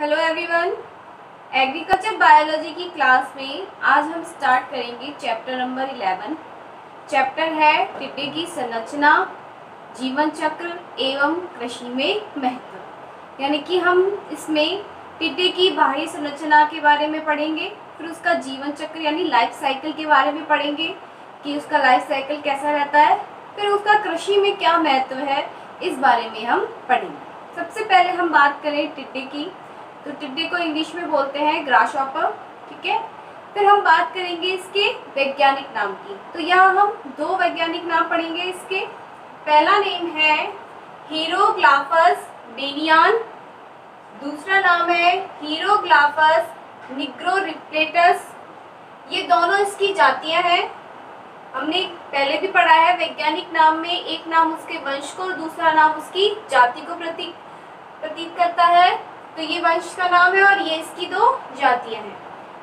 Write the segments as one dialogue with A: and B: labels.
A: Hello everyone. Agriculture biology की class में आज हम स्टार्ट करेंगे चैप्टर नंबर 11। चैप्टर है टिड्डे की संरचना, जीवन चक्र एवं कृषि में महत्व। यानी कि हम इसमें टिड्डे की बाहरी संरचना के बारे में पढ़ेंगे, फिर उसका जीवन चक्र यानी लाइफ साइकिल के बारे में पढ़ेंगे कि उसका लाइफ साइकिल कैसा रहता है, फिर उसका कृषि में क्या महत्व है, इस बारे में हम पढ़ेंगे। सबसे पहले हम बात करें टिड्डे की, तो टिड्डे को इंग्लिश में बोलते हैं ग्रासहॉपर, ठीक है। फिर हम बात करेंगे इसके वैज्ञानिक नाम की, तो यहाँ हम दो वैज्ञानिक नाम पढ़ेंगे इसके। पहला नेम है हीरोग्लाफस डेनियान, दूसरा नाम है हीरोग्लाफस निग्रोरिप्लेटस। ये दोनों इसकी जातियां हैं। हमने पहले भी पढ़ा है वैज्ञानिक नाम में एक नाम उसके वंश को और दूसरा नाम उसकी जाति को प्रतीत करता है, तो ये वंश का नाम है और ये इसकी दो जातियां हैं।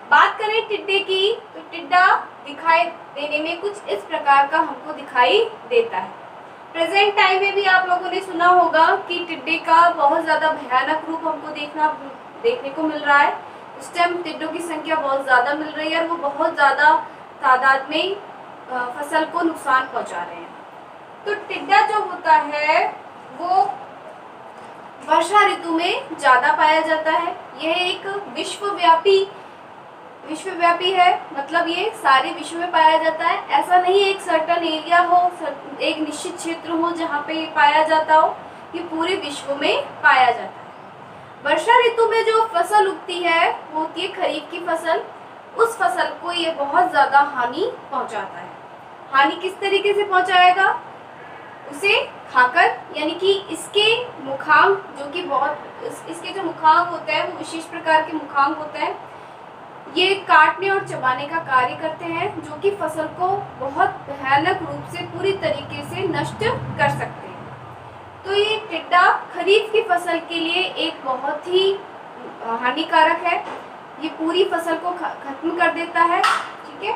A: बात करें टिड्डे की, तो टिड्डा दिखाई देने में कुछ इस प्रकार का हमको दिखाई देता है। प्रेजेंट टाइम में भी आप लोगों ने सुना होगा कि टिड्डे का बहुत ज़्यादा भयानक रूप हमको देखने को मिल रहा है। इस टाइम टिड्डों की संख्या बहुत ज़्यादा मिल रही है और वो बहुत ज़्यादा तादाद में फसल को नुकसान पहुंचा रहे हैं। तो टिड्डा जो होता है वो वर्षा ऋतु में ज़्यादा पाया जाता है। यह एक विश्वव्यापी है, मतलब ये सारे विश्व में पाया जाता है। ऐसा नहीं एक सर्टन एरिया हो, एक निश्चित क्षेत्र हो जहाँ पे ये पाया जाता हो, ये पूरे विश्व में पाया जाता है। वर्षा ऋतु में जो फसल उगती है वो होती है खरीफ की फसल। उस फसल को ये बहुत ज़्यादा हानि पहुँचाता है। हानि किस तरीके से पहुँचाएगा? उसे खाकर, यानी कि इसके मुखांग जो कि इसके जो मुखांग होते हैं वो विशेष प्रकार के मुखांग होते हैं। ये काटने और चबाने का कार्य करते हैं, जो कि फसल को बहुत भयानक रूप से पूरी तरीके से नष्ट कर सकते हैं। तो ये टिड्डा खरीफ की फसल के लिए एक बहुत ही हानिकारक है। ये पूरी फसल को खत्म कर देता है, ठीक है।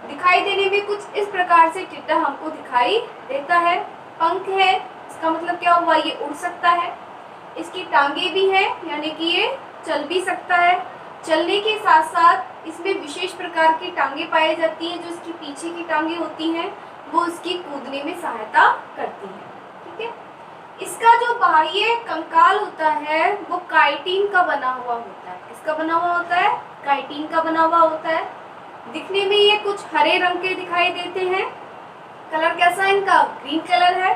A: दिखाई देने में कुछ इस प्रकार से टिड्डा हमको दिखाई देता है। पंख है, इसका मतलब क्या हुआ? ये उड़ सकता है। इसकी टांगे भी हैं, यानी कि ये चल भी सकता है। चलने के साथ साथ इसमें विशेष प्रकार की टांगे पाई जाती हैं, जो इसकी पीछे की टांगे होती हैं वो इसकी कूदने में सहायता करती हैं, ठीक है। इसका जो बाह्य कंकाल होता है वो काइटिन का बना हुआ होता है। किसका बना हुआ होता है? काइटिन का बना हुआ होता है। दिखने में ये कुछ हरे रंग के दिखाई देते हैं। कलर कैसा है इनका? ग्रीन कलर है,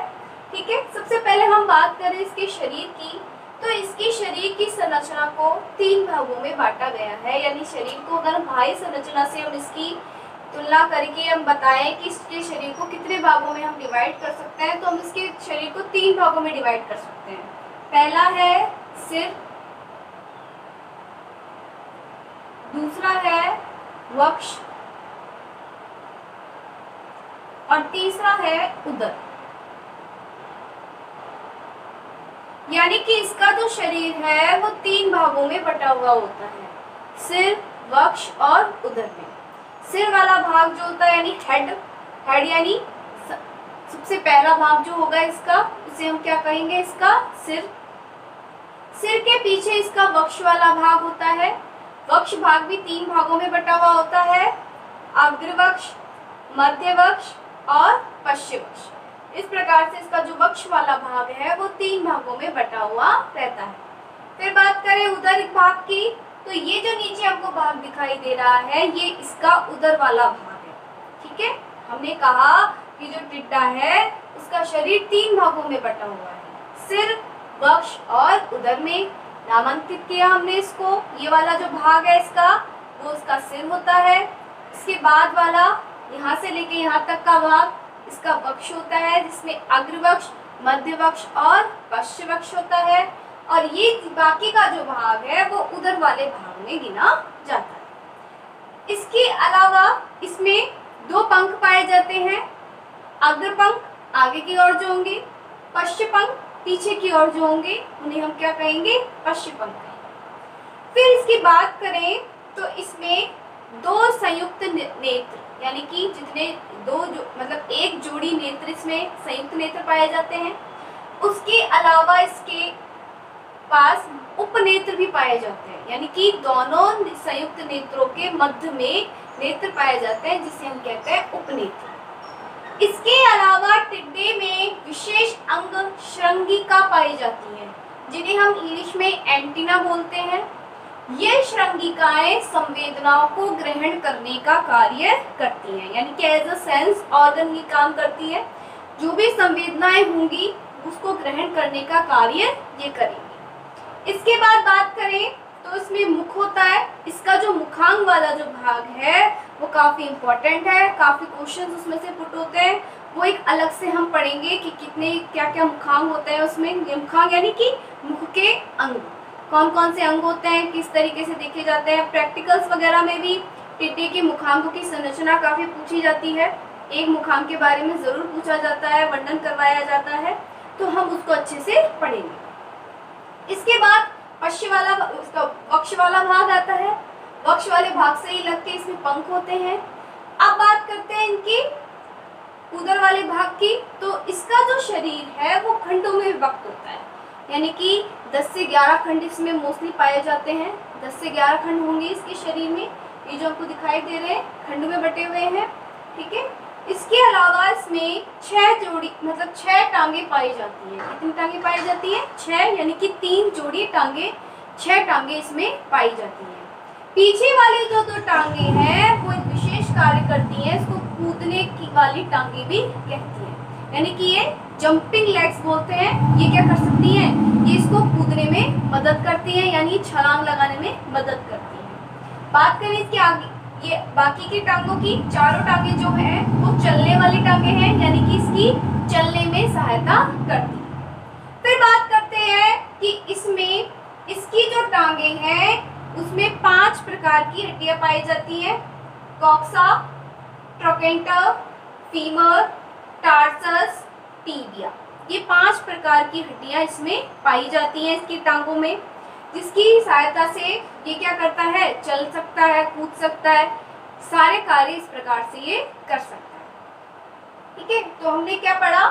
A: ठीक है। सबसे पहले हम बात करें इसके शरीर की, तो इसके शरीर की संरचना को 3 भागों में बांटा गया है। यानी शरीर को अगर बाह्य संरचना से हम इसकी तुलना करके हम बताएं कि इसके शरीर को कितने भागों में हम डिवाइड कर सकते हैं, तो हम इसके शरीर को 3 भागों में डिवाइड कर सकते हैं। पहला है सिर, दूसरा है वक्ष और तीसरा है उदर। यानी कि इसका जो शरीर है वो 3 भागों में बटा हुआ होता है, सिर, वक्ष और उदर में। सिर वाला भाग जो होता है यानी हेड यानी सबसे पहला भाग जो होगा इसका, उसे हम क्या कहेंगे? इसका सिर। सिर के पीछे इसका वक्ष वाला भाग होता है। वक्ष भाग भी 3 भागों में बटा हुआ होता है, अग्रवक्ष, मध्यवक्ष और पश्चिमवक्ष। इस प्रकार से इसका जो वक्ष वाला भाग है वो 3 भागों में बटा हुआ रहता है। फिर बात करें उदर भाग की, तो ये जो नीचे आपको भाग दिखाई दे रहा है ये इसका उदर वाला भाग है, ठीक है। हमने कहा कि जो टिड्डा है उसका शरीर 3 भागों में बटा हुआ है, सिर, वक्ष और उदर में। नामांकित किया हमने इसको। ये वाला जो भाग है इसका वो इसका सिर होता है। इसके बाद वाला यहाँ से लेके यहाँ तक का भाग इसका वक्ष होता है, जिसमें अग्रवक्ष, मध्यवक्ष और पश्चिमवक्ष होता है। और ये बाकी का जो भाग है वो उदर वाले भाग में गिना जाता है। इसके अलावा इसमें 2 पंख पाए जाते हैं, अग्रपंख आगे की ओर जो होंगे, पश्चिमपंख पीछे की ओर जो होंगे, उन्हें हम क्या कहेंगे? पश्चिमपंख। फिर इसकी बात करें तो इसमें 2 संयुक्त नेत्र, यानी कि मतलब एक जोड़ी नेत्र इसमें संयुक्त नेत्र पाए जाते हैं। उसके अलावा इसके पास उपनेत्र भी पाए जाते हैं, यानी कि दोनों संयुक्त नेत्रों के मध्य में नेत्र पाए जाते हैं, जिसे हम कहते हैं उपनेत्र। इसके अलावा टिड्डे में विशेष अंग श्रृंगिका पाई जाती है, जिन्हें हम इंग्लिश में एंटीना बोलते हैं। ये श्रृंगिकाएं संवेदनाओं को ग्रहण करने का कार्य करती हैं, यानी कि एज अ सेंस ऑर्गन की काम करती है। जो भी संवेदनाएं होंगी उसको ग्रहण करने का कार्य ये करेंगे। इसके बाद बात करें तो इसमें मुख होता है। इसका जो मुखांग वाला जो भाग है वो काफ़ी इम्पोर्टेंट है, काफ़ी क्वेश्चंस उसमें से पुट होते हैं। वो एक अलग से हम पढ़ेंगे कि कितने क्या क्या मुखांग होते हैं उसमें। ये मुखांग यानी कि मुख के अंग, कौन कौन से अंग होते हैं, किस तरीके से देखे जाते हैं। प्रैक्टिकल्स वगैरह में भी टिड्डे के मुखांगों की संरचना काफ़ी पूछी जाती है। एक मुखांग के बारे में ज़रूर पूछा जाता है, वर्णन करवाया जाता है, तो हम उसको अच्छे से पढ़ेंगे। इसके बाद वक्ष वाला भाग आता है। वक्ष वाले भाग से ही लगते इसमें पंख होते हैं। अब बात करते हैं इनकी उदर वाले भाग की। तो इसका जो शरीर है वो खंडों में विभक्त होता है, यानी कि 10 से 11 खंड इसमें मोस्टली पाए जाते हैं। 10 से 11 खंड होंगे इसके शरीर में, ये जो आपको दिखाई दे रहे हैं खंड में बटे हुए हैं, ठीक है। इसके अलावा इसमें 6 जोड़ी मतलब 6 टांगे पाई जाती हैं। कितनी टांगे पाई जाती हैं? 6, यानी कि 3 जोड़ी टांगे, 6 टांगे इसमें पाई जाती हैं। पीछे वाली जो 2 टांगे हैं वो एक विशेष कार्य करती हैं, इसको कूदने की वाली टांगे भी कहती हैं, यानी कि ये जंपिंग लेग्स बोलते हैं। ये क्या कर सकती हैं? ये इसको कूदने में मदद करती हैं, यानी छलांग लगाने में मदद करती हैं। बात करें इसके आगे ये बाकी की टांगों की, चारों टांगे जो हैं वो चलने वाली टांगे हैं, यानी कि इसकी चलने में सहायता करती है। फिर बात करते हैं कि इसमें इसकी जो टांगे हैं उसमें 5 प्रकार की हड्डियां पाई जाती हैं। Coxa, trochanter, femur, tarsus, tibia, ये 5 प्रकार की हड्डियां इसमें पाई जाती हैं इसकी टांगों में, जिसकी सहायता से ये क्या करता है? चल सकता है, कूद सकता है, सारे कार्य इस प्रकार से ये कर सकता है, ठीक है। तो हमने क्या पढ़ा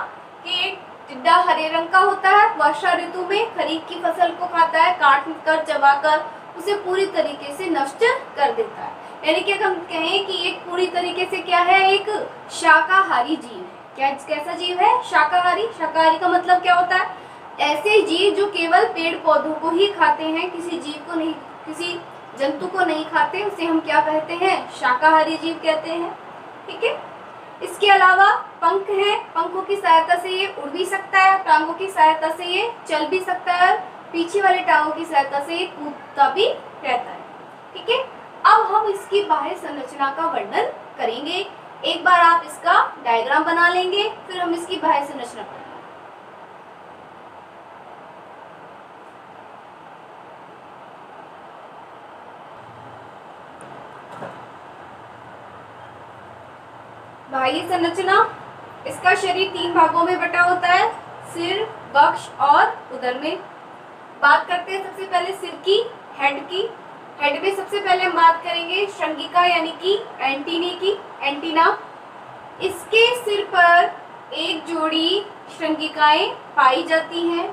A: कि टिड्डा हरे रंग का होता है, वर्षा ऋतु में खरीफ की फसल को खाता है, काट कर चबाकर उसे पूरी तरीके से नष्ट कर देता है। यानी कि हम कहें कि एक पूरी तरीके से क्या है? एक शाकाहारी जीव है। क्या कैसा जीव है? शाकाहारी। शाकाहारी का मतलब क्या होता है? ऐसे जीव जो केवल पेड़ पौधों को ही खाते हैं, किसी जीव को नहीं, किसी जंतु को नहीं खाते, उसे हम क्या कहते हैं? शाकाहारी जीव कहते हैं, ठीक है। इसके अलावा पंख हैं, पंखों की सहायता से ये उड़ भी सकता है, टांगों की सहायता से ये चल भी सकता है, पीछे वाले टांगों की सहायता से ये कूदता भी रहता है, ठीक है। अब हम इसकी बाह्य संरचना का वर्णन करेंगे। एक बार आप इसका डायग्राम बना लेंगे, फिर हम इसकी बाह्य संरचना पढ़ेंगे। बाह्य संरचना, इसका शरीर 3 भागों में बटा होता है, सिर, वक्ष और उदर में। बात करते हैं सबसे पहले सिर की, हेड की। हेड में सबसे पहले हम बात करेंगे श्रृंगिका यानी कि एंटीने की, एंटीना। इसके सिर पर एक जोड़ी श्रृंगिकाएं पाई जाती हैं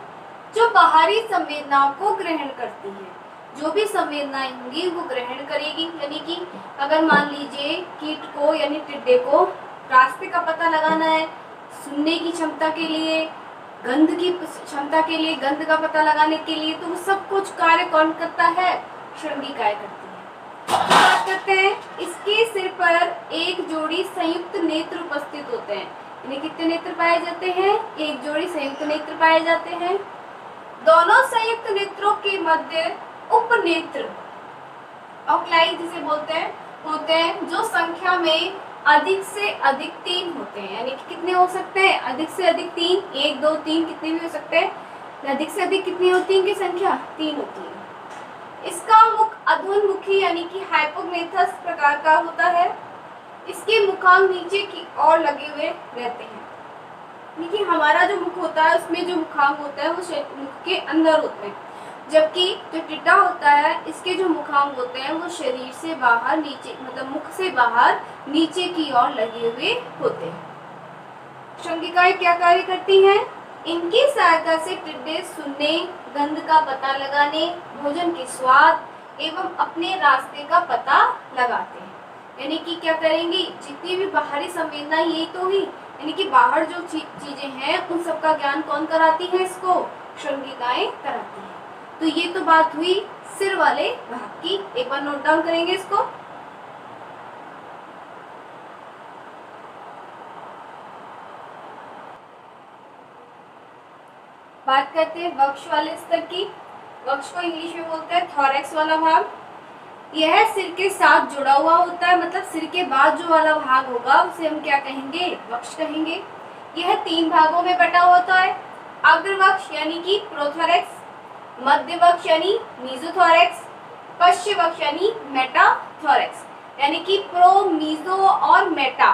A: जो बाहरी संवेदनाओं को ग्रहण करती हैं। जो भी संवेदनाएं होंगी वो ग्रहण करेगी, यानी कि अगर मान लीजिए कीट को यानी टिड्डे को रास्ते का पता लगाना है, सुनने की क्षमता के लिए, गंध की क्षमता के लिए, गंध का पता लगाने के लिए, तो वो सब कुछ कार्य कौन करता है? श्रृंगिकाएं करती है। बात करते हैं इसके सिर पर एक जोड़ी संयुक्त नेत्र उपस्थित होते हैं। इन्हें कितने नेत्र पाए जाते हैं? एक जोड़ी संयुक्त नेत्र पाए जाते हैं। दोनों संयुक्त नेत्रों के मध्य उपनेत्र, ऑक्लाई जिसे बोलते हैं, होते हैं, जो संख्या में अधिक से अधिक 3 होते हैं। यानी कि कितने हो सकते हैं? अधिक से अधिक 3, 1, 2, 3 कितने भी हो सकते हैं। अधिक से अधिक कितनी होती है इनकी संख्या? 3 होती है। इसका मुख अधोन्मुखी यानी कि हाइपोग्नेथस प्रकार का होता है। इसके मुखांग नीचे की ओर लगे हुए रहते हैं। देखिए हमारा जो मुख होता है उसमें जो मुखांग होता है वो मुख के अंदर होते हैं, जबकि जो टिड्डा होता है इसके जो मुखांग होते हैं वो शरीर से बाहर नीचे, मतलब मुख से बाहर नीचे की ओर लगे हुए होते हैं। श्रृंगिकाएं क्या कार्य करती हैं? इनकी सहायता से टिड्डे सुनने, गंध का पता लगाने, भोजन के स्वाद एवं अपने रास्ते का पता लगाते हैं। यानी कि क्या करेंगी, जितनी भी बाहरी संवेदना यही तो हुई, यानी कि बाहर जो चीजें हैं उन सब का ज्ञान कौन कराती है, इसको श्रृंगिकाएं कराती हैं। तो ये तो बात हुई सिर वाले भाग की। एक बार नोट डाउन करेंगे इसको। बात करते हैं वक्ष वाले स्तर की। वक्ष को इंग्लिश में बोलते हैं थॉरैक्स वाला भाग। यह सिर के साथ जुड़ा हुआ होता है, मतलब सिर के बाद जो वाला भाग होगा उसे हम क्या कहेंगे, वक्ष कहेंगे। यह 3 भागों में बटा होता है, अग्रवक्ष यानी कि प्रोथोरैक्स, मध्य वक्ष यानी मीजोथोरैक्स, पश्च वक्ष यानी मेटाथोरैक्स। यानी कि प्रो, मीजो और मेटा,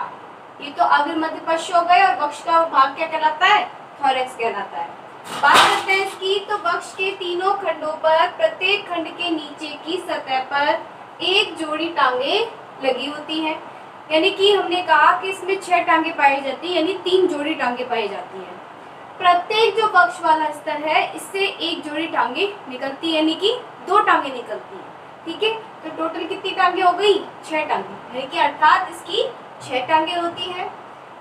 A: ये तो अग्र मध्य पश्च हो गए, और वक्ष का भाग क्या कहलाता है, थोरैक्स कहलाता है। बात करते हैं इसकी, तो वक्ष के तीनों खंडों पर प्रत्येक खंड के नीचे की सतह पर एक जोड़ी टांगे लगी होती हैं। यानी कि हमने कहा कि इसमें 6 टांगे पाई जाती है, यानी 3 जोड़ी टांगे पाई जाती हैं। प्रत्येक जो वक्ष वाला स्तर है इससे एक जोड़ी टांगे निकलती है, यानी कि 2 टांगे निकलती है। ठीक है, तो टोटल कितनी टांगे हो गई, 6 टांगे, यानी कि अर्थात इसकी 6 टांगे होती हैं।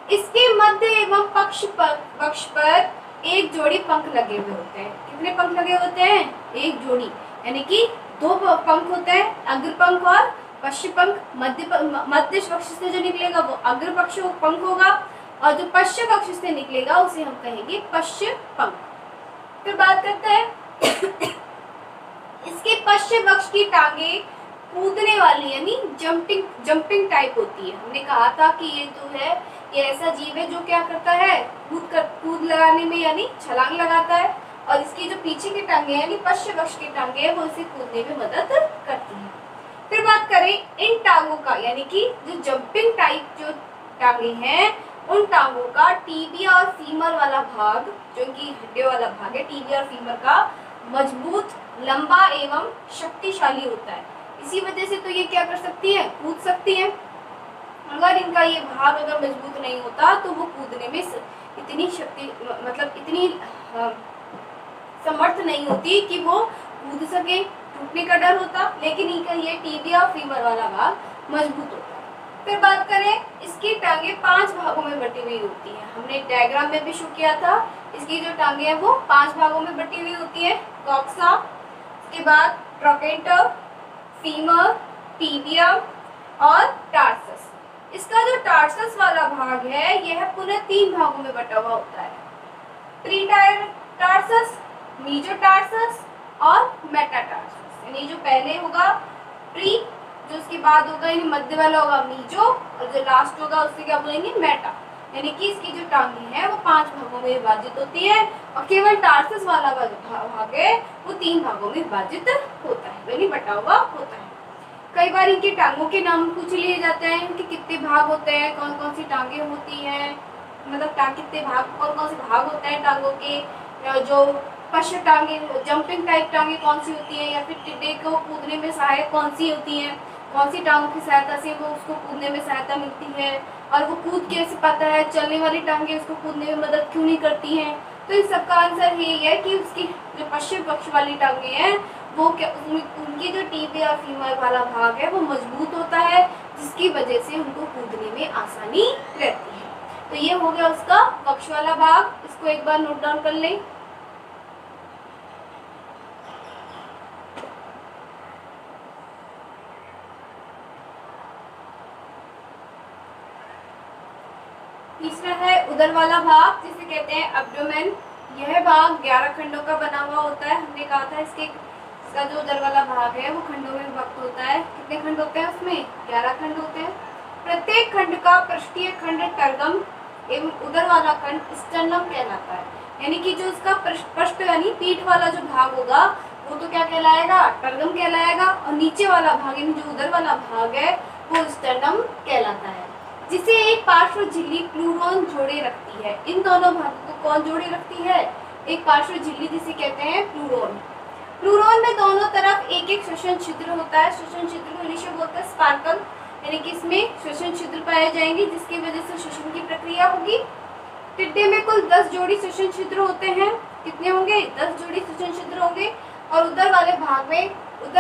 A: इसके मध्य एवं पक्ष पर एक जोड़ी पंख लगे हुए होते हैं। कितने पंख लगे होते हैं, एक जोड़ी, यानी कि 2 पंख होते हैं, अग्र पंख और पश्चिम पंख। मध्य पक्ष से जो निकलेगा वो अग्र पक्ष पंख होगा, और जो पश्चिम पक्ष से निकलेगा उसे हम कहेंगे पश्चिम पंख। फिर बात करते हैं इसके पश्चिम पक्ष की टांगे कूदने वाली यानी जंपिंग टाइप होती है। हमने कहा था कि ये जो है ये ऐसा जीव है जो क्या करता है, कूद लगाने में यानी छलांग लगाता है, और इसकी जो पीछे की टांगे यानी पश्चिम पक्ष की टांगे है वो इसे कूदने में मदद करती है। फिर बात करें इन टांगों का, यानी कि जो जंपिंग टाइप जो टांगे हैं उन टांगों का टीबिया और फीमर वाला भाग, जो कि हड्डियों वाला भाग है, टीबिया और फीमर का मजबूत, लंबा एवं शक्तिशाली होता है। इसी वजह से तो ये क्या कर सकती है, कूद सकती है। अगर इनका ये भाग अगर मजबूत नहीं होता तो वो कूदने में इतनी शक्ति मतलब इतनी समर्थ नहीं होती कि वो कूद सके, टूटने का डर होता। लेकिन इनका ये टीबिया और फीमर वाला भाग मजबूत होता है। फिर बात करें इसकी टांगे 5 भागों में बटी हुई होती हैं। हमने डायग्राम में भी शो किया था, इसकी जो टांगे हैं वो 5 भागों में बटी हुई होती है, कॉक्सा, उसके बाद ट्रोकेंटर, फीमर, टीबिया और टार्सस। इसका जो टार्सस वाला भाग है यह पुनः 3 भागों में बटा हुआ होता है, प्रीटार्सस, मीजोटार्सस और मेटाटार्सस। यानी जो पहले होगा प्री, जो उसके बाद होगा यानी मध्य वाला होगा मीजो, और जो लास्ट होगा उससे क्या बोलेंगे, मेटा। यानी कि इसकी जो टांगे हैं वो 5 भागों में विभाजित होती है, और केवल टार्सस वाला भाग है वो 3 भागों में विभाजित होता है, यानी बटा हुआ होता है। कई बार इनकी टांगों के नाम पूछ लिए जाते हैं कि कितने भाग होते हैं, कौन कौन सी टांगे होती हैं, मतलब कितने भाग, कौन कौन से भाग होते हैं टांगों के, जो पश्च टांगे, जंपिंग टाइप टांगे कौन सी होती है, या फिर टिड्डे को कूदने में सहायक कौन सी होती हैं, कौन सी टांगों की सहायता से वो उसको कूदने में सहायता मिलती है, और वो कूद कैसे पाता है, चलने वाली टांगे उसको कूदने में मदद क्यों नहीं करती हैं। तो इस सब का आंसर यही है कि उसकी जो पश्चिम पक्ष वाली टांगे हैं वो क्या, उनकी जो टीबिया और फीमर वाला भाग है वो मजबूत होता है, जिसकी वजह से उनको कूदने में आसानी रहती है। तो ये हो गया उसका पक्ष वाला भाग, इसको एक बार नोट डाउन कर लें। तीसरा है उदर वाला भाग, जिसे कहते हैं एब्डोमेन। यह भाग 11 खंडों का बना हुआ होता है। हमने कहा था इसका जो उदर वाला भाग है वो खंडों में विभक्त होता है। कितने खंड होते हैं उसमें, 11 खंड होते हैं। प्रत्येक खंड का पृष्ठीय खंड टर्गम एवं उदर वाला खंड स्टर्नम कहलाता है। यानी कि जो उसका पृष्ठ यानी पीठ वाला जो भाग होगा वो तो क्या कहलाएगा, टर्गम कहलाएगा, और नीचे वाला भाग यानी जो उदर वाला भाग है वो स्टर्नम कहलाता है, जिसे एक पार्श्व झिल्ली प्लूरोन जोड़े रखती है। इन दोनों भागों को कौन जोड़े रखती है, एक पार्श्व झिल्ली जिसे कहते हैं प्लूरोन। प्लूरोन में दोनों तरफ एक एक श्वसन छिद्र होता है। श्वसन छिद्र को इंग्लिश में बोलते हैं स्पार्कल, यानी कि इसमें श्वसन छिद्र पाए जाएंगे जिसकी वजह से श्वसन की प्रक्रिया होगी। टिड्डे में कुल 10 जोड़ी श्वसन छिद्र होते हैं। कितने होंगे? 10 जोड़ी श्वसन छिद्र होंगे। और उदर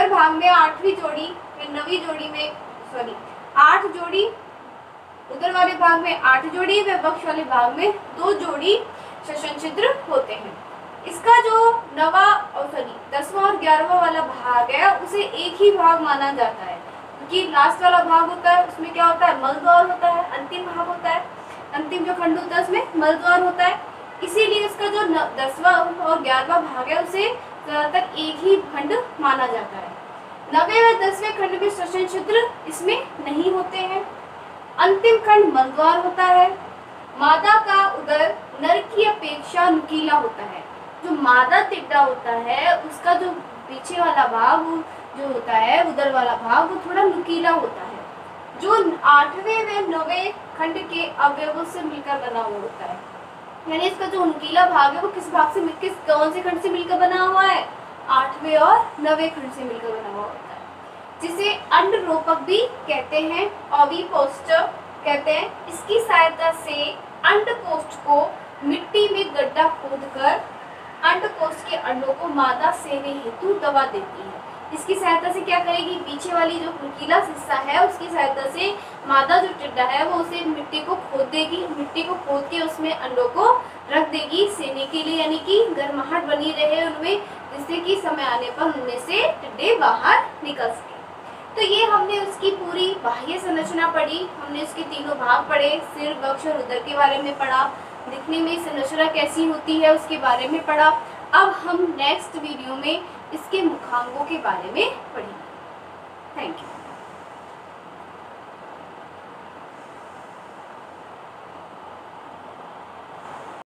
A: भाग में 8वीं जोड़ी, फिर 9वीं जोड़ी में 8 जोड़ी, उदर वाले भाग में 8 जोड़ी, व वक्ष वाले भाग में 2 जोड़ी श्वसन छिद्र होते हैं। इसका जो 10वां और 11वां वाला भाग है उसे एक ही भाग माना जाता है, क्योंकि लास्ट वाला भाग होता है उसमें क्या होता है? मलद्वार होता है। अंतिम भाग होता है, अंतिम जो खंड होता है उसमें मलद्वार होता है। इसीलिए इसका जो 10वां और 11वां भाग है उसे ज्यादातर एक ही खंड माना जाता है। 9वें व 10वें खंड में श्वसन छिद्र इसमें नहीं होते हैं। अंतिम खंड मलद्वार होता है। मादा का उदर नर की अपेक्षा नुकीला होता है। जो मादा टिड्डा होता है उसका जो पीछे वाला भाग जो होता है, उदर वाला भाग, वो थोड़ा नुकीला होता है, जो 8वें व 9वें खंड के अवयवों से मिलकर बना हुआ होता है। यानी इसका जो नुकीला भाग है वो कौन से खंड से मिलकर बना हुआ है? 8वें और 9वें खंड से मिलकर बना हुआ होता है, जिसे अंडरोपक भी कहते हैं, ओविपोस्टर कहते हैं। इसकी सहायता से अंडकोष्ठ को मिट्टी में गड्ढा खोदकर अंडकोष्ठ के अंडों को मादा सेने हेतु दबा देती है। इसकी सहायता से क्या करेगी? पीछे वाली जो नुकीला हिस्सा है उसकी सहायता से मादा जो टिड्डा है वो उसे मिट्टी को खोद देगी, मिट्टी को खोद के उसमें अंडों को रख देगी सेने के लिए, यानी कि गर्माहट बनी रहे उनमें, जिससे कि समय आने पर उनमें से टिड्डे बाहर निकल सके। तो ये हमने उसकी पूरी बाह्य संरचना पढ़ी, हमने उसके तीनों भाग पढ़े, सिर, वक्ष और उदर के बारे में पढ़ा, दिखने में संरचना कैसी होती है उसके बारे में पढ़ा। अब हम नेक्स्ट वीडियो में इसके मुखांगों के बारे में पढ़ेंगे। Thank you.